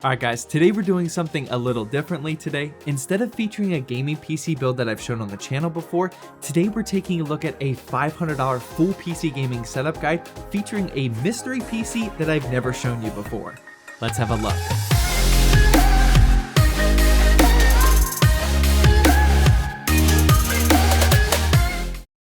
Alright guys, today we're doing something a little differently today. Instead of featuring a gaming PC build that I've shown on the channel before, today we're taking a look at a $500 full PC gaming setup guide featuring a mystery PC that I've never shown you before. Let's have a look.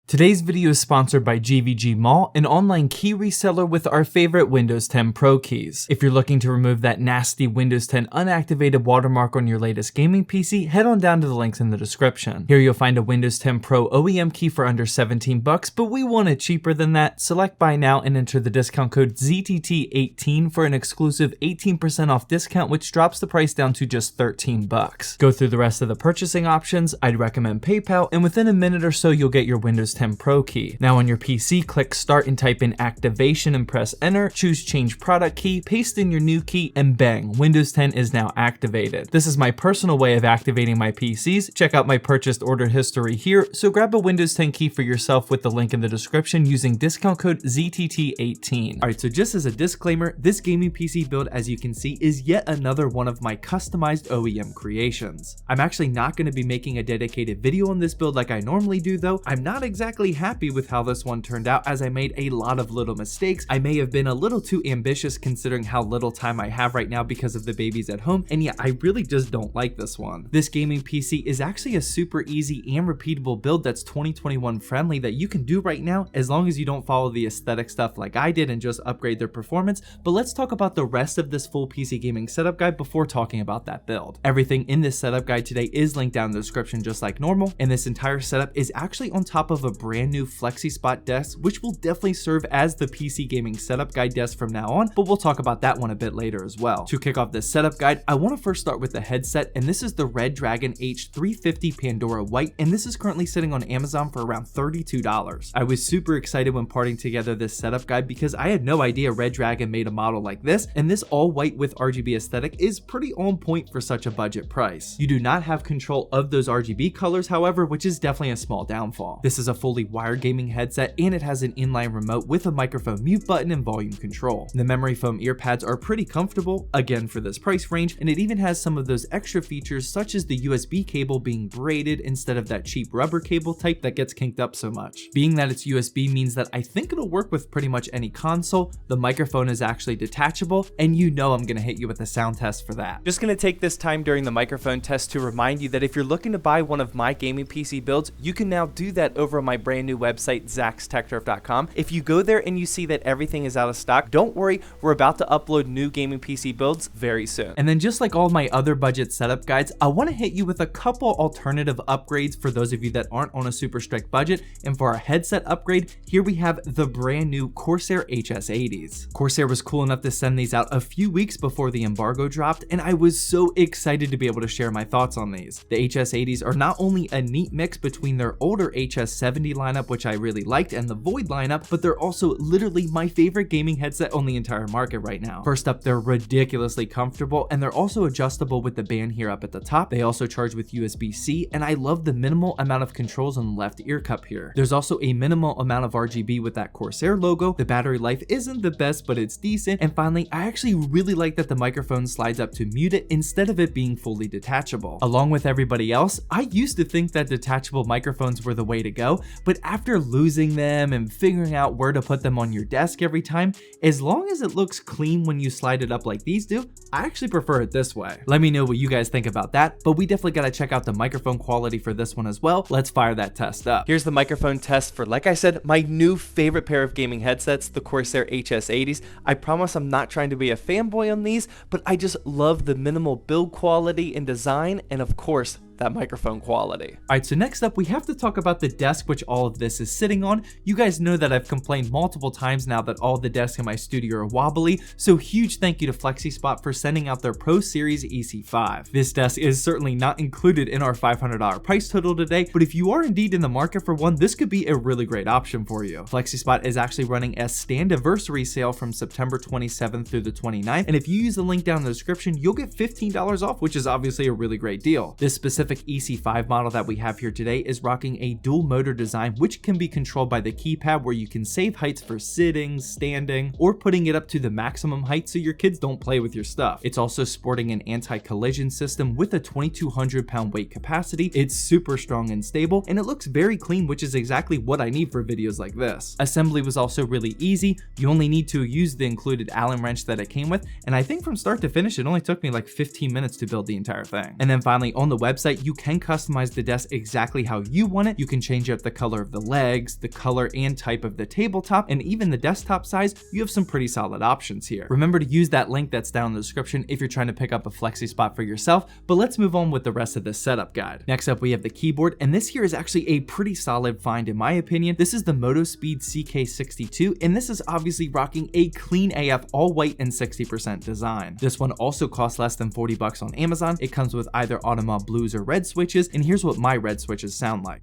Today's video is sponsored by YEBMoo, an online key reseller with our favorite Windows 10 Pro keys. If you're looking to remove that nasty Windows 10 unactivated watermark on your latest gaming PC, head on down to the links in the description. Here you'll find a Windows 10 Pro OEM key for under 17 bucks, but we want it cheaper than that. Select buy now and enter the discount code ZTT18 for an exclusive 18% off discount, which drops the price down to just 13 bucks. Go through the rest of the purchasing options. I'd recommend PayPal, and within a minute or so, you'll get your Windows 10 Pro key. Now on your PC, click start and type in activation and press enter, choose change product key, paste in your new key, and bang, Windows 10 is now activated. This is my personal way of activating my PCs. Check out my purchased order history here, so grab a Windows 10 key for yourself with the link in the description using discount code ZTT18. Alright, so just as a disclaimer, this gaming PC build, as you can see, is yet another one of my customized OEM creations. I'm actually not going to be making a dedicated video on this build like I normally do though. I'm not exactly happy with how this one turned out, as I made a lot of little mistakes. I may have been a little too ambitious considering how little time I have right now because of the babies at home, and yeah, I really just don't like this one. This gaming PC is actually a super easy and repeatable build that's 2021 friendly that you can do right now as long as you don't follow the aesthetic stuff like I did and just upgrade their performance. But let's talk about the rest of this full PC gaming setup guide before talking about that build. Everything in this setup guide today is linked down in the description just like normal, and this entire setup is actually on top of a brand new Flexispot desk, which will definitely serve as the PC gaming setup guide desk from now on, but we'll talk about that one a bit later as well. To kick off this setup guide, I want to first start with the headset, and this is the Redragon H350 Pandora White, and this is currently sitting on Amazon for around $32. I was super excited when parting together this setup guide because I had no idea Redragon made a model like this, and this all white with RGB aesthetic is pretty on point for such a budget price. You do not have control of those RGB colors, however, which is definitely a small downfall. This is a fully wired gaming headset, and it has an inline remote with a microphone mute button and volume control. The memory foam ear pads are pretty comfortable, again for this price range, and it even has some of those extra features such as the USB cable being braided instead of that cheap rubber cable type that gets kinked up so much. Being that it's USB means that I think it'll work with pretty much any console. The microphone is actually detachable, and you know I'm gonna hit you with a sound test for that. Just gonna take this time during the microphone test to remind you that if you're looking to buy one of my gaming PC builds, you can now do that over on my brand new website, ZachsTechTurf.com. If you go there and you see that everything is out of stock, don't worry, we're about to upload new gaming PC builds very soon. And then just like all my other budget setup guides, I want to hit you with a couple alternative upgrades for those of you that aren't on a super strict budget. And for our headset upgrade, here we have the brand new Corsair HS80s. Corsair was cool enough to send these out a few weeks before the embargo dropped, and I was so excited to be able to share my thoughts on these. The HS80s are not only a neat mix between their older HS70 lineup, which I really liked, and the Void lineup, but they're also literally my favorite gaming headset on the entire market right now. First up, they're ridiculously comfortable, and they're also adjustable with the band here up at the top. They also charge with USB-C, and I love the minimal amount of controls on the left ear cup here. There's also a minimal amount of RGB with that Corsair logo. The battery life isn't the best, but it's decent. And finally, I actually really like that the microphone slides up to mute it instead of it being fully detachable. Along with everybody else, I used to think that detachable microphones were the way to go, but after losing them and figuring out where to put them on your desk every time, as long as it looks clean when you slide it up like these do, I actually prefer it this way. Let me know what you guys think about that, but we definitely gotta check out the microphone quality for this one as well. Let's fire that test up. Here's the microphone test for, like I said, my new favorite pair of gaming headsets, the Corsair HS80s. I promise I'm not trying to be a fanboy on these, but I just love the minimal build quality and design, and of course, that microphone quality. Alright, so next up we have to talk about the desk which all of this is sitting on. You guys know that I've complained multiple times now that all the desks in my studio are wobbly, so huge thank you to Flexispot for sending out their Pro Series EC5. This desk is certainly not included in our $500 price total today, but if you are indeed in the market for one, this could be a really great option for you. Flexispot is actually running a Standiverary sale from September 27th through the 29th, and if you use the link down in the description, you'll get $15 off, which is obviously a really great deal. This specific specific EC5 model that we have here today is rocking a dual motor design, which can be controlled by the keypad, where you can save heights for sitting, standing, or putting it up to the maximum height so your kids don't play with your stuff. It's also sporting an anti-collision system with a 2,200 pound weight capacity. It's super strong and stable, and it looks very clean, which is exactly what I need for videos like this. Assembly was also really easy. You only need to use the included Allen wrench that it came with, and I think from start to finish it only took me like 15 minutes to build the entire thing. And then finally, on the website, you can customize the desk exactly how you want it. You can change up the color of the legs, the color and type of the tabletop, and even the desktop size. You have some pretty solid options here. Remember to use that link that's down in the description if you're trying to pick up a Flexispot for yourself. But let's move on with the rest of this setup guide. Next up, we have the keyboard, and this here is actually a pretty solid find in my opinion. This is the Motospeed CK62, and this is obviously rocking a clean AF all white and 60% design. This one also costs less than 40 bucks on Amazon. It comes with either Automod blues or red switches, and here's what my red switches sound like.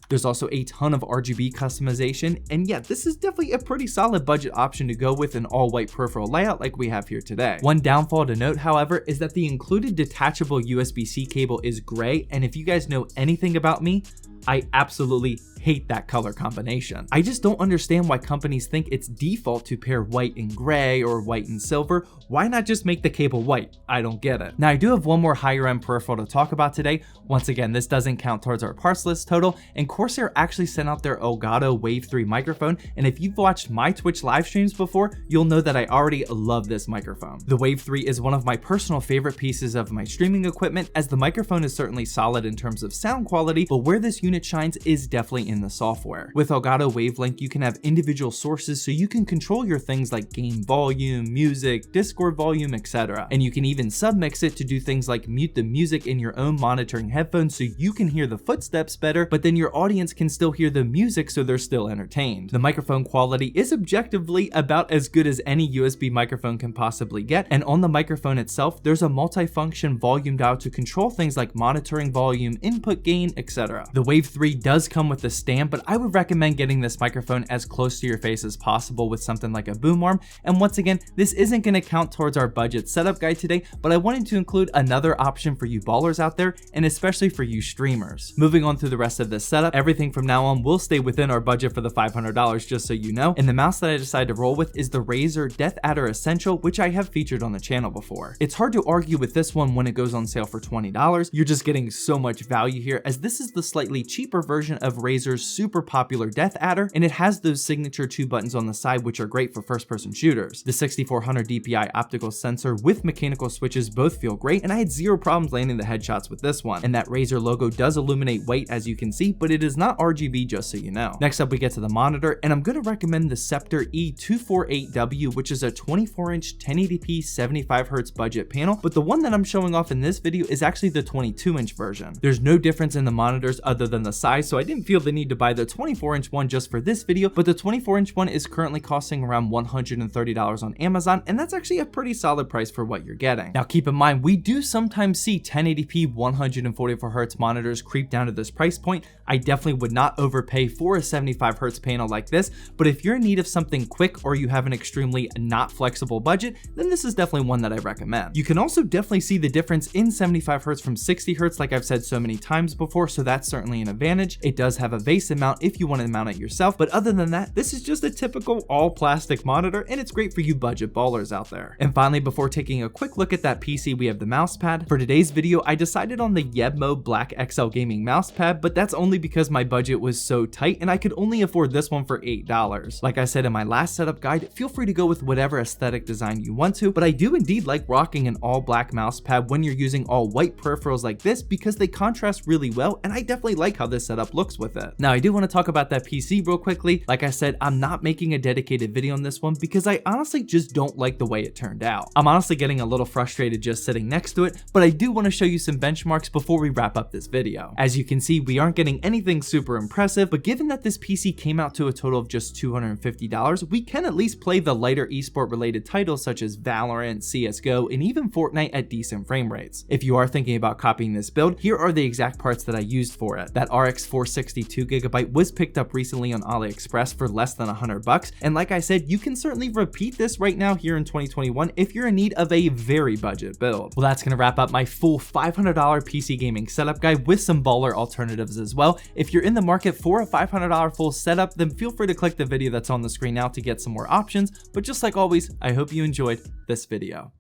There's also a ton of RGB customization, and yeah, this is definitely a pretty solid budget option to go with an all-white peripheral layout like we have here today. One downfall to note, however, is that the included detachable USB-C cable is gray, and if you guys know anything about me, I absolutely hate that color combination. I just don't understand why companies think it's default to pair white and gray or white and silver. Why not just make the cable white? I don't get it. Now, I do have one more higher end peripheral to talk about today. Once again, this doesn't count towards our parts list total, and Corsair actually sent out their Elgato Wave 3 microphone, and if you've watched my Twitch live streams before, you'll know that I already love this microphone. The Wave 3 is one of my personal favorite pieces of my streaming equipment, as the microphone is certainly solid in terms of sound quality, but where this unit shines is definitely in the software. With Elgato Wavelength, you can have individual sources, so you can control your things like game volume, music, Discord volume, etc. And you can even submix it to do things like mute the music in your own monitoring headphones so you can hear the footsteps better, but then your audience can still hear the music so they're still entertained. The microphone quality is objectively about as good as any USB microphone can possibly get, and on the microphone itself, there's a multi-function volume dial to control things like monitoring volume, input gain, etc. The Wave 3 does come with a stand, but I would recommend getting this microphone as close to your face as possible with something like a boom arm. And once again, this isn't going to count towards our budget setup guide today, but I wanted to include another option for you ballers out there, and especially for you streamers. Moving on through the rest of this setup, everything from now on will stay within our budget for the $500, just so you know. And the mouse that I decided to roll with is the Razer Death Adder Essential, which I have featured on the channel before. It's hard to argue with this one when it goes on sale for $20. You're just getting so much value here, as this is the slightly cheaper version of Razer's super popular Death Adder, and it has those signature 2 buttons on the side, which are great for first-person shooters. The 6400 DPI optical sensor with mechanical switches both feel great, and I had zero problems landing the headshots with this one. And that Razer logo does illuminate white, as you can see, but it is not RGB, just so you know. Next up, we get to the monitor, and I'm going to recommend the Sceptre E248W, which is a 24-inch 1080p 75Hz budget panel, but the one that I'm showing off in this video is actually the 22-inch version. There's no difference in the monitors other than the size, so I didn't feel the need to buy the 24-inch one just for this video, but the 24-inch one is currently costing around $130 on Amazon, and that's actually a pretty solid price for what you're getting. Now, keep in mind, we do sometimes see 1080p 144Hz monitors creep down to this price point. I definitely would not overpay for a 75Hz panel like this, but if you're in need of something quick or you have an extremely not flexible budget, then this is definitely one that I recommend. You can also definitely see the difference in 75Hz from 60Hz, like I've said so many times before, so that's certainly an advantage. It does have a base mount if you want to mount it yourself, but other than that, this is just a typical all plastic monitor, and it's great for you budget ballers out there. And finally, before taking a quick look at that PC, we have the mouse pad. For today's video, I decided on the YEBMoo Black XL Gaming mouse pad, but that's only because my budget was so tight and I could only afford this one for $8. Like I said in my last setup guide, feel free to go with whatever aesthetic design you want to, but I do indeed like rocking an all black mouse pad when you're using all white peripherals like this, because they contrast really well, and I definitely like how this setup looks with it. Now, I do want to talk about that PC real quickly. Like I said, I'm not making a dedicated video on this one because I honestly just don't like the way it turned out. I'm honestly getting a little frustrated just sitting next to it, but I do want to show you some benchmarks before we wrap up this video. As you can see, we aren't getting anything super impressive, but given that this PC came out to a total of just $250, we can at least play the lighter esport related titles such as Valorant, CSGO, and even Fortnite at decent frame rates. If you are thinking about copying this build, here are the exact parts that I used for it. That RX 462GB was picked up recently on AliExpress for less than $100, and like I said, you can certainly repeat this right now here in 2021 if you're in need of a very budget build. Well, that's gonna wrap up my full $500 PC gaming setup guide with some baller alternatives as well. If you're in the market for a $500 full setup, then feel free to click the video that's on the screen now to get some more options, but just like always, I hope you enjoyed this video.